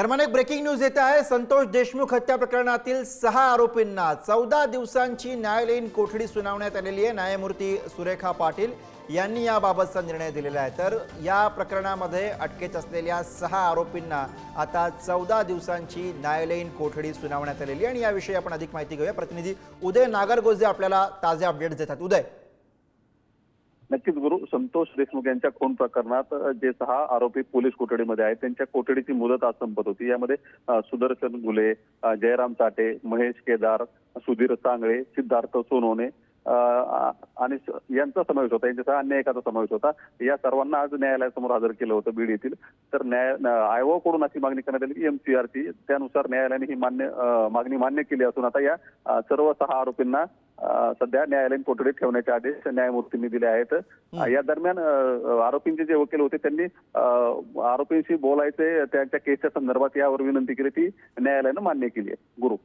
दरम्यान एक breaking news येत आहे। संतोष देशमुख हत्या प्रकरणातील 6 आरोपींना 14 दिवसांची न्यायालयीन कोठडी सुनावण्यात आलेली आहे। न्यायमूर्ती सुरेखा पाटील यांनी याबाबतचा निर्णय दिलेला आहे। तर या प्रकरणामध्ये अटकेत असलेल्या 6 आरोपींना आता 14 दिवसांची न्यायालयीन कोठडी सुनावण्यात आलेली आहे। आणि याविषयी आपण अधिक माहिती घेऊया। प्रतिनिधी उदय नागरगोजे आपल्याला ताजे अपडेट्स देतात। उदय, नक्कीच गुरु, संतोष देशमुख यांच्या खून प्रकरणात जे 6 आरोपी पोलीस कोठडीमध्ये आहेत त्यांच्या कोठडीची मुदत आज संपत होती। यामध्ये सुदर्शन घुले, जयराम चाटे, महेश केदार, सुधीर सांगळे, सिद्धार्थ सोनवणे आणि यांचा समावेश होता। यांच्यासह अन्य एकाचा समावेश होता। या सर्वांना आज न्यायालयासमोर हजर केलं होतं बीड येथील। तर आयोगाकडून अशी मागणी करण्यात आली एमसीआरची, त्यानुसार न्यायालयाने ही मागणी मान्य केली असून आता या सर्व 6 आरोपींना सध्या न्यायालयीन कोठडीत ठेवण्याचे आदेश न्यायमूर्तींनी दिले आहेत। या दरम्यान आरोपींचे जे वकील होते त्यांनी आरोपींशी बोलायचे, त्यांच्या केसच्या संदर्भात यावर विनंती केली, ती न्यायालयानं मान्य केली आहे। गुरु,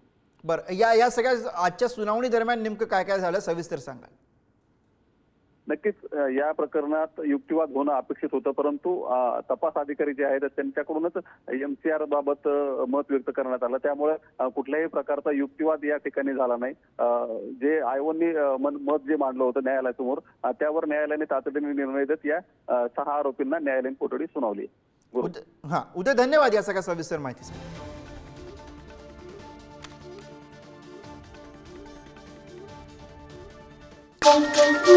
बरं, या सगळ्या आजच्या सुनावणी दरम्यान नेमकं काय काय झालं सविस्तर सांगा। नक्कीच या प्रकरणात युक्तिवाद होणं अपेक्षित होतं, परंतु तपास अधिकारी जे आहेत त्यांच्याकडूनच एमसीआर बाबत मत व्यक्त करण्यात आलं। त्यामुळे कुठल्याही प्रकारचा युक्तिवाद या ठिकाणी झाला नाही। जे आयोगाने मत जे मांडलं होतं न्यायालयासमोर, त्यावर न्यायालयाने तातडीने निर्णय देत या 6 आरोपींना न्यायालयीन कोठडी सुनावली। उदय, धन्यवाद या सगळ्या सविस्तर माहितीसाठी। Thank you.